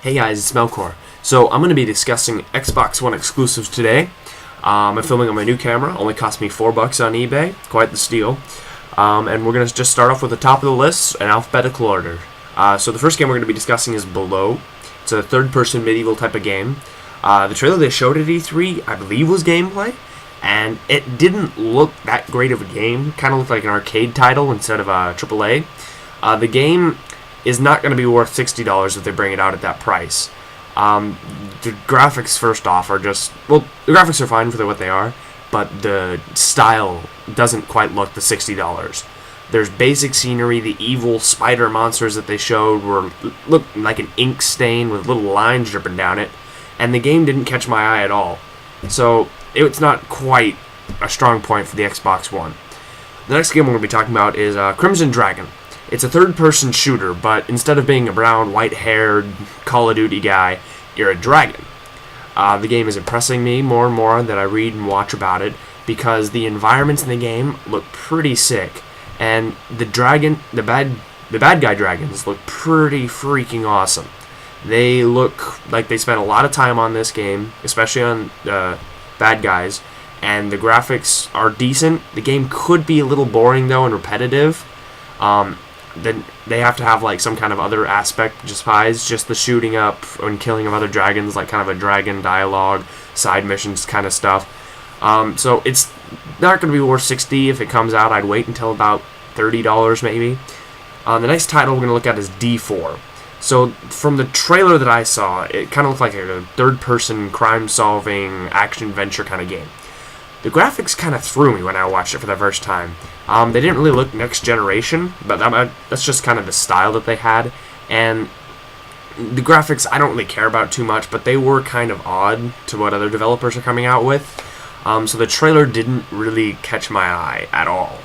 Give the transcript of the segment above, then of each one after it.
Hey guys, it's Melkor. So I'm going to be discussing Xbox One exclusives today. I'm filming on my new camera. Only cost me $4 on eBay. Quite the steal. And we're going to just start off with the top of the list in alphabetical order. So the first game we're going to be discussing is Below. It's a third-person medieval type of game. The trailer they showed at E3, I believe, was gameplay. And it didn't look that great of a game. Kind of looked like an arcade title instead of a AAA. The game is not going to be worth $60 if they bring it out at that price. The graphics, first off, are just... Well, the graphics are fine for what they are, but the style doesn't quite look the $60. There's basic scenery. The evil spider monsters that they showed looked like an ink stain with little lines dripping down it, and the game didn't catch my eye at all. So it's not quite a strong point for the Xbox One. The next game we're going to be talking about is Crimson Dragon. It's a third-person shooter, but instead of being a brown, white-haired Call of Duty guy, you're a dragon. The game is impressing me more and more that I read and watch about it because the environments in the game look pretty sick, and the bad guy dragons look pretty freaking awesome. They look like they spent a lot of time on this game, especially on the bad guys, and the graphics are decent. The game could be a little boring though and repetitive. Then they have to have like some kind of other aspect besides just the shooting up and killing of other dragons, like kind of a dragon dialogue, side missions kind of stuff. So it's not going to be worth $60 if it comes out. I'd wait until about $30 maybe. The next title we're going to look at is D4. So from the trailer that I saw, it kind of looked like a third-person crime-solving action-adventure kind of game. The graphics kind of threw me when I watched it for the first time. They didn't really look next generation, but that's just kind of the style that they had. And the graphics I don't really care about too much, but they were kind of odd to what other developers are coming out with. So the trailer didn't really catch my eye at all.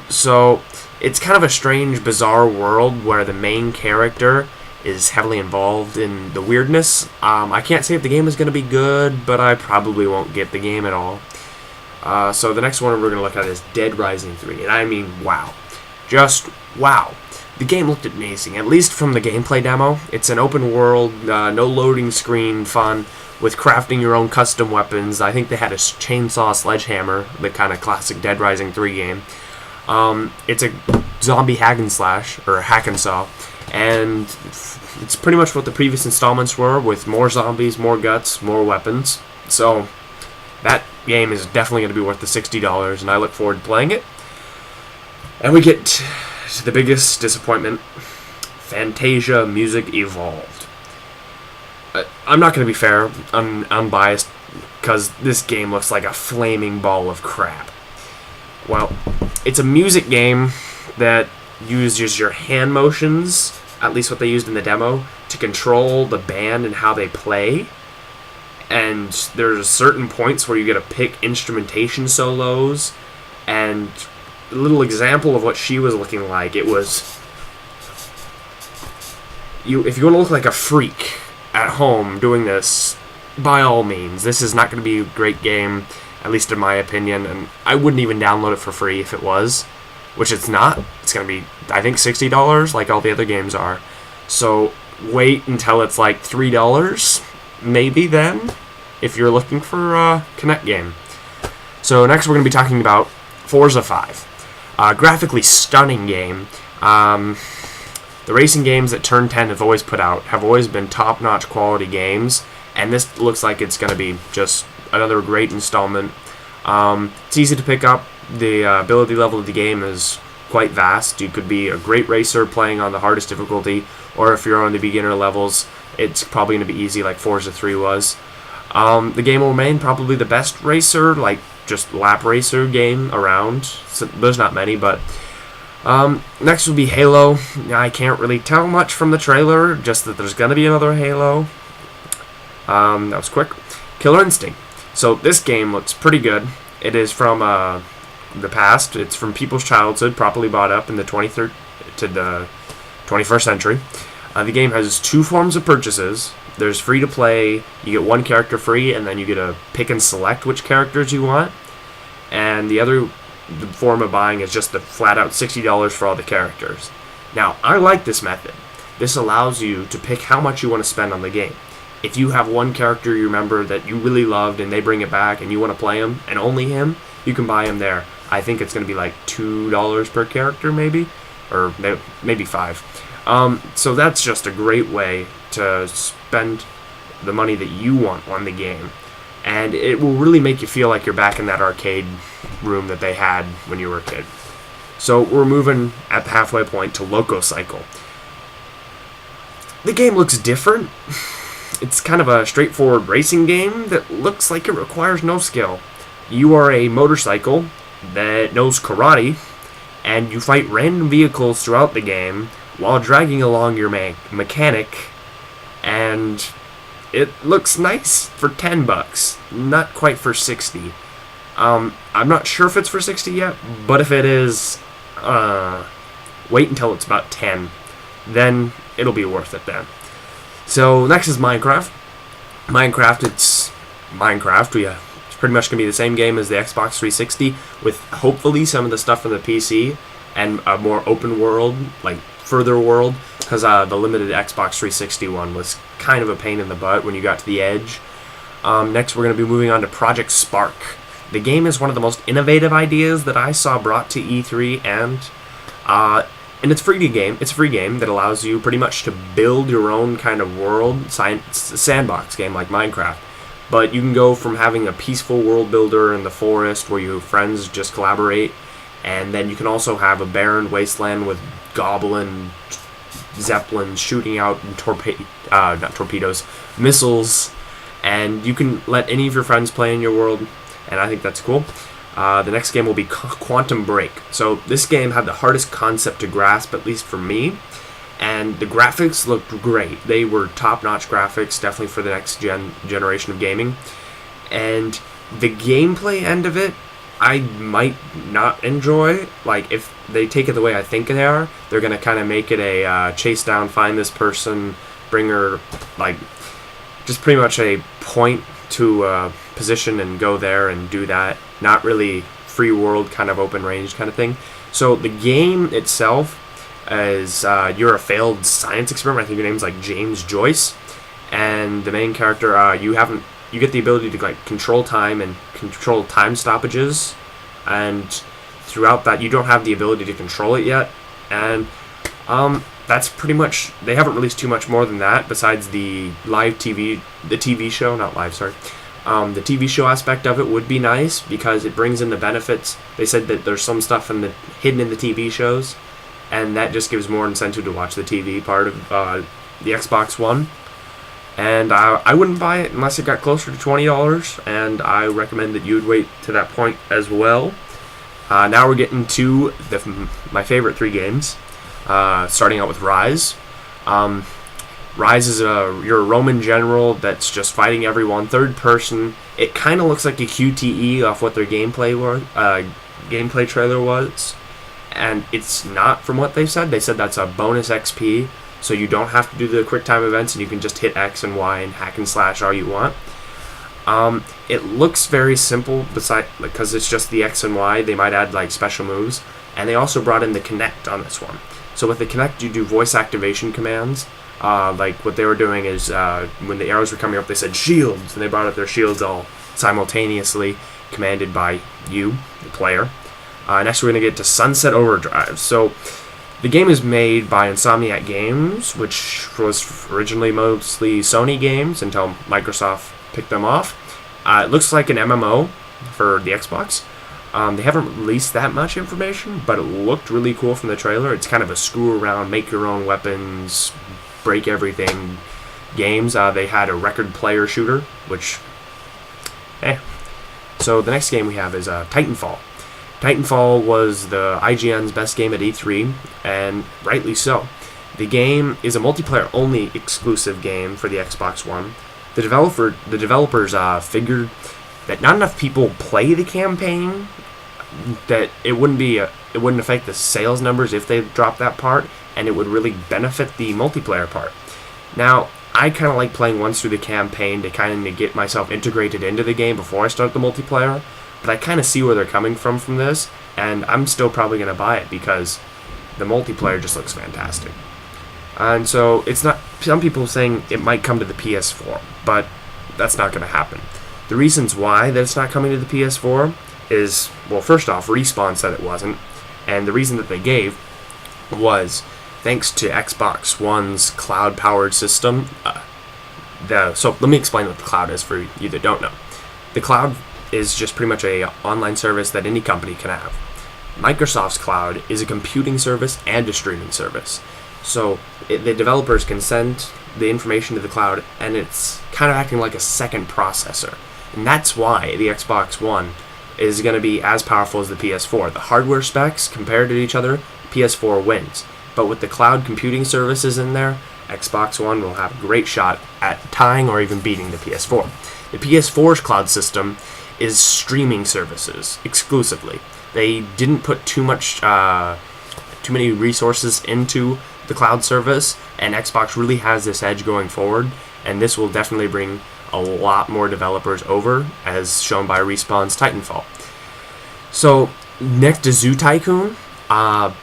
So it's kind of a strange, bizarre world where the main character is heavily involved in the weirdness. I can't say if the game is going to be good, but I probably won't get the game at all. So the next one we're going to look at is Dead Rising 3, and I mean wow. Just wow. The game looked amazing, at least from the gameplay demo. It's an open world, no loading screen fun, with crafting your own custom weapons. I think they had a chainsaw sledgehammer, the kind of classic Dead Rising 3 game. It's a zombie hack and saw, and it's pretty much what the previous installments were, with more zombies, more guts, more weapons. So that game is definitely going to be worth the $60, and I look forward to playing it. And we get to the biggest disappointment: Fantasia Music Evolved. I'm not going to be fair, I'm unbiased, because this game looks like a flaming ball of crap. Well, it's a music game that uses your hand motions, at least what they used in the demo, to control the band and how they play. And there's certain points where you get to pick instrumentation solos, and a little example of what she was looking like. It was, if you want to look like a freak at home doing this, by all means, this is not going to be a great game, at least in my opinion, and I wouldn't even download it for free if it was, which it's not. It's going to be, I think, $60 like all the other games are. So wait until it's like $3, maybe then, if you're looking for a Kinect game. So next we're going to be talking about Forza 5. Graphically stunning game. The racing games that Turn 10 have always put out have always been top-notch quality games, and this looks like it's going to be just another great installment. It's easy to pick up. The ability level of the game is quite vast. You could be a great racer playing on the hardest difficulty, or if you're on the beginner levels, it's probably going to be easy like Forza 3 was. The game will remain probably the best racer, like just lap racer game around. So there's not many, but next will be Halo. I can't really tell much from the trailer, just that there's going to be another Halo. That was quick. Killer Instinct. So this game looks pretty good. It is from the past. It's from people's childhood, properly bought up in the 23rd to the 21st century. The game has two forms of purchases. There's free to play. You get one character free, and then you get to pick and select which characters you want. And the other form of buying is just the flat out $60 for all the characters. Now, I like this method. this allows you to pick how much you want to spend on the game. If you have one character you remember that you really loved and they bring it back and you want to play him, and only him, you can buy him there. I think it's going to be like $2 per character maybe, or maybe $5. So that's just a great way to spend the money that you want on the game. And it will really make you feel like you're back in that arcade room that they had when you were a kid. So we're moving at the halfway point to Loco Cycle. The game looks different. It's kind of a straightforward racing game that looks like it requires no skill. You are a motorcycle that knows karate, and you fight random vehicles throughout the game while dragging along your mechanic, and it looks nice for $10, not quite for $60. I'm not sure if it's for $60 yet, but if it is, wait until it's about $10. Then it'll be worth it then. So next is Minecraft. It's Minecraft. It's pretty much going to be the same game as the Xbox 360, with hopefully some of the stuff from the PC and a more open world, like further world, because the limited Xbox 360 one was kind of a pain in the butt when you got to the edge. Next, we're going to be moving on to Project Spark. The game is one of the most innovative ideas that I saw brought to E3, and it's a free game. It's a free game that allows you pretty much to build your own kind of world, sandbox game like Minecraft. But you can go from having a peaceful world builder in the forest where your friends just collaborate, and then you can also have a barren wasteland with goblin zeppelins shooting out missiles, and you can let any of your friends play in your world, and I think that's cool. The next game will be Quantum Break. So this game had the hardest concept to grasp, at least for me, and the graphics looked great. They were top-notch graphics, definitely for the next generation of gaming. And the gameplay end of it, I might not enjoy. Like, if they take it the way I think they are, they're going to kind of make it a chase down, find this person, bring her, like, just pretty much a point to a position and go there and do that. Not really free world, kind of open range kind of thing. So the game itself is you're a failed science experiment. I think your name's like James Joyce, and the main character you get the ability to like control time and control time stoppages, and throughout that you don't have the ability to control it yet, and that's pretty much, they haven't released too much more than that besides the TV show, not live, sorry. The TV show aspect of it would be nice because it brings in the benefits. They said that there's some stuff hidden in the TV shows, and that just gives more incentive to watch the TV part of the Xbox One. And I wouldn't buy it unless it got closer to $20, and I recommend that you would wait to that point as well. Now we're getting to my favorite 3 games, starting out with Rise. Rise is you're a Roman general that's just fighting everyone, third person. It kind of looks like a QTE off what their gameplay trailer was, and it's not from what they said. They said that's a bonus XP, so you don't have to do the quick time events, and you can just hit X and Y and hack and slash all you want. It looks very simple, because it's just the X and Y. They might add like special moves, and they also brought in the Kinect on this one. So with the Kinect, you do voice activation commands. Like what they were doing is when the arrows were coming up, they said shields, and they brought up their shields all simultaneously, commanded by you, the player. Next, we're going to get to Sunset Overdrive. So the game is made by Insomniac Games, which was originally mostly Sony games until Microsoft picked them off. It looks like an MMO for the Xbox. They haven't released that much information, but it looked really cool from the trailer. It's kind of a screw around, make your own weapons, break everything games. They had a record player shooter, which, So the next game we have is Titanfall. Titanfall was the IGN's best game at E3, and rightly so. The game is a multiplayer-only exclusive game for the Xbox One. The developers figured that not enough people play the campaign, that it wouldn't affect the sales numbers if they dropped that part, and it would really benefit the multiplayer part. Now, I kind of like playing once through the campaign to kind of get myself integrated into the game before I start the multiplayer, but I kind of see where they're coming from this, and I'm still probably going to buy it because the multiplayer just looks fantastic. And so it's not. Some people saying it might come to the PS4, but that's not going to happen. The reasons why that it's not coming to the PS4 is, well, first off, Respawn said it wasn't, and the reason that they gave was thanks to Xbox One's cloud-powered system. So let me explain what the cloud is for you that don't know. The cloud is just pretty much a online service that any company can have. Microsoft's cloud is a computing service and a streaming service. So the developers can send the information to the cloud, and it's kind of acting like a second processor. And that's why the Xbox One is going to be as powerful as the PS4. The hardware specs compared to each other, PS4 wins. But with the cloud computing services in there, Xbox One will have a great shot at tying or even beating the PS4. The PS4's cloud system is streaming services exclusively. They didn't put too many resources into the cloud service, and Xbox really has this edge going forward, and this will definitely bring a lot more developers over, as shown by Respawn's Titanfall. So, next to Zoo Tycoon,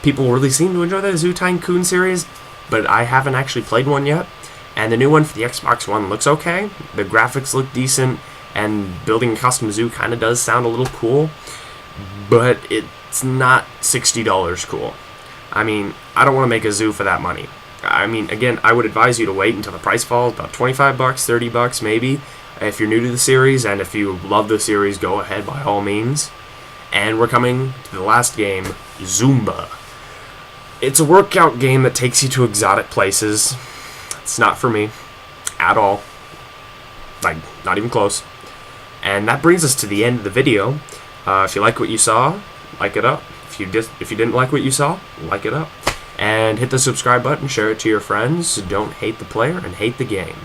people really seem to enjoy the Zoo Tycoon series, but I haven't actually played one yet, and the new one for the Xbox One looks okay. The graphics look decent, and building a custom zoo kind of does sound a little cool, but it's not $60 cool. I mean, I don't want to make a zoo for that money. I mean, again, I would advise you to wait until the price falls, about $25, $30 maybe, if you're new to the series, and if you love the series, go ahead by all means. And we're coming to the last game, Zumba. It's a workout game that takes you to exotic places. It's not for me, at all. Like, not even close. And that brings us to the end of the video. If you like what you saw, like it up. If you didn't like what you saw, like it up. And hit the subscribe button, share it to your friends. Don't hate the player and hate the game.